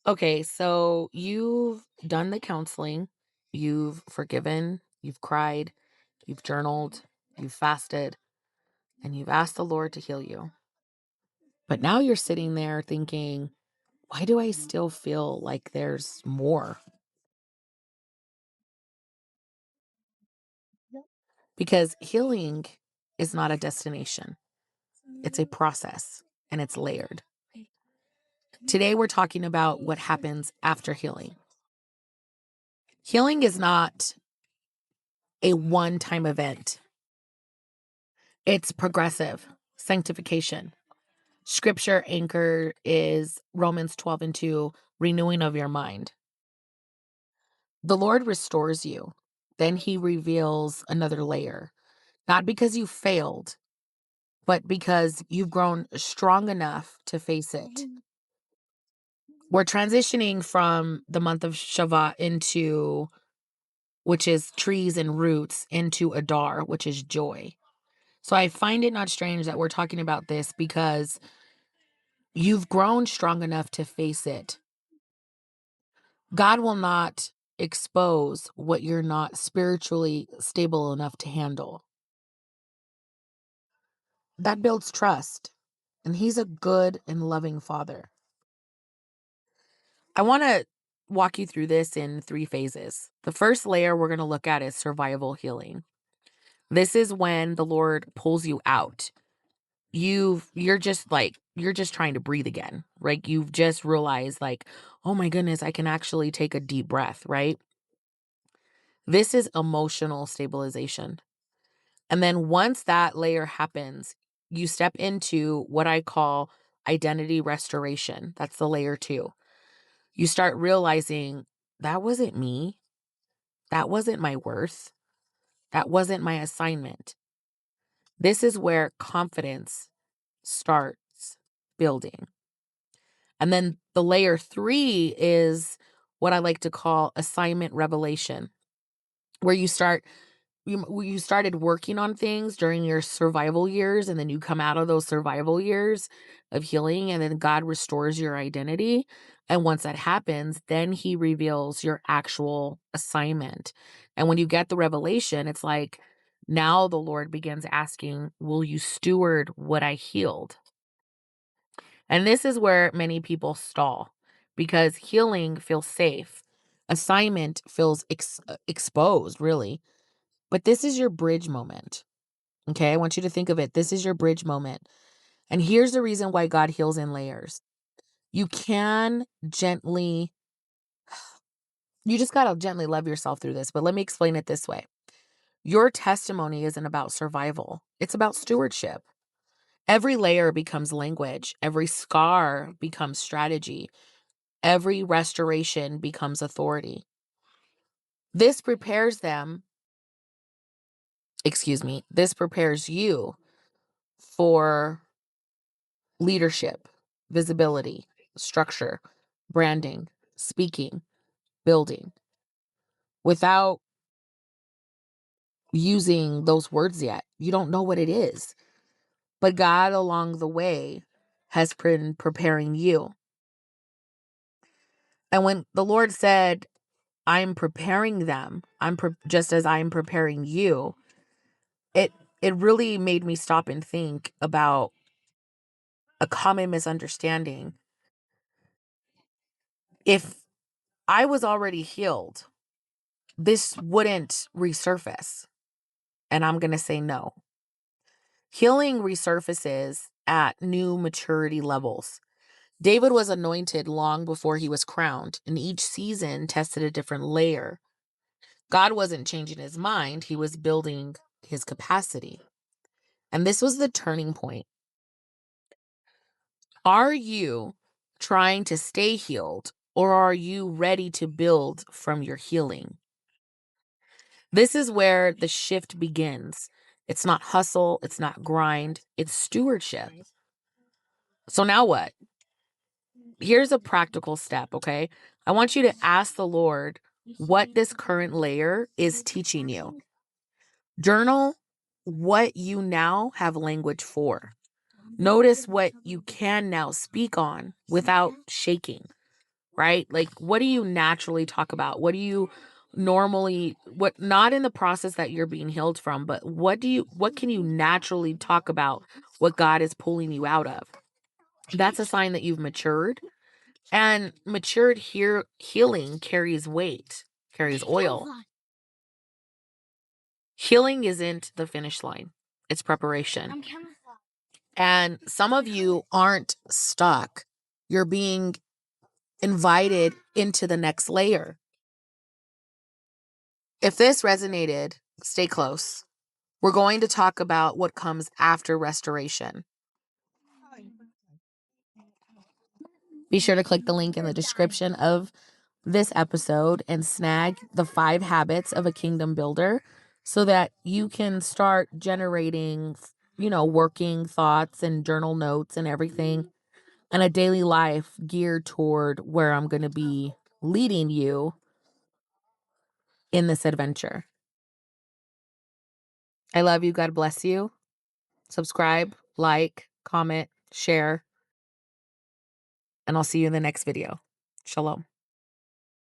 Okay, so you've done the counseling, you've forgiven, you've cried, you've journaled, you've fasted, and you've asked the Lord to heal you. But now you're sitting there thinking, why do I still feel like there's more? Because healing is not a destination, it's a process and it's layered. Today, we're talking about what happens after healing. Healing is not a one time event, it's progressive sanctification. Scripture anchor is Romans 12 and 2, renewing of your mind. The Lord restores you. Then he reveals another layer, not because you failed, but because you've grown strong enough to face it. We're transitioning from the month of Shavat into, which is trees and roots, into Adar, which is joy. So I find it not strange that we're talking about this because you've grown strong enough to face it. God will not expose what you're not spiritually stable enough to handle. That builds trust. And he's a good and loving father. I want to walk you through this in three phases. The first layer we're going to look at is survival healing. This is when the Lord pulls you out. You're just trying to breathe again. Right? You've just realized like, "Oh my goodness, I can actually take a deep breath," right? This is emotional stabilization. And then once that layer happens, you step into what I call identity restoration. That's the layer 2. You start realizing that wasn't me. That wasn't my worth. That wasn't my assignment. This is where confidence starts building. And then the layer 3 is what I like to call assignment revelation, where you started working on things during your survival years, and then you come out of those survival years of healing, and then God restores your identity. And once that happens, then he reveals your actual assignment. And when you get the revelation, it's like now the Lord begins asking, will you steward what I healed? And this is where many people stall because healing feels safe. Assignment feels exposed, really. But this is your bridge moment. Okay. I want you to think of it. This is your bridge moment. And here's the reason why God heals in layers. You can gently, you just got to gently love yourself through this. But let me explain it this way. Your testimony isn't about survival, it's about stewardship. Every layer becomes language, every scar becomes strategy, every restoration becomes authority. This prepares them, this prepares you for leadership, visibility, structure, branding, speaking, building without using those words yet. You don't know what it is, but God along the way has been preparing you. And when the Lord said, I'm preparing them, just as I'm preparing you, it it really made me stop and think about a common misunderstanding. If I was already healed, this wouldn't resurface. And I'm going to say no. Healing resurfaces at new maturity levels. David was anointed long before he was crowned, and each season tested a different layer. God wasn't changing his mind, he was building his capacity. And this was the turning point. Are you trying to stay healed, or are you ready to build from your healing? This is where the shift begins. It's not hustle, it's not grind, it's stewardship. So now what? Here's a practical step, okay? I want you to ask the Lord what this current layer is teaching you. Journal what you now have language for. Notice what you can now speak on without shaking, right? Like, what do you naturally talk about? What do you normally, what, not in the process that you're being healed from, but what can you naturally talk about what God is pulling you out of? That's a sign that you've matured. And matured healing carries weight, carries oil. Healing isn't the finish line. It's preparation. And some of you aren't stuck. You're being invited into the next layer. If this resonated, stay close. We're going to talk about what comes after restoration. Be sure to click the link in the description of this episode and snag the 5 habits of a kingdom builder so that you can start generating, working thoughts and journal notes and everything, and a daily life geared toward where I'm going to be leading you in this adventure. I love you. God bless you. Subscribe, like, comment, share, and I'll see you in the next video. Shalom.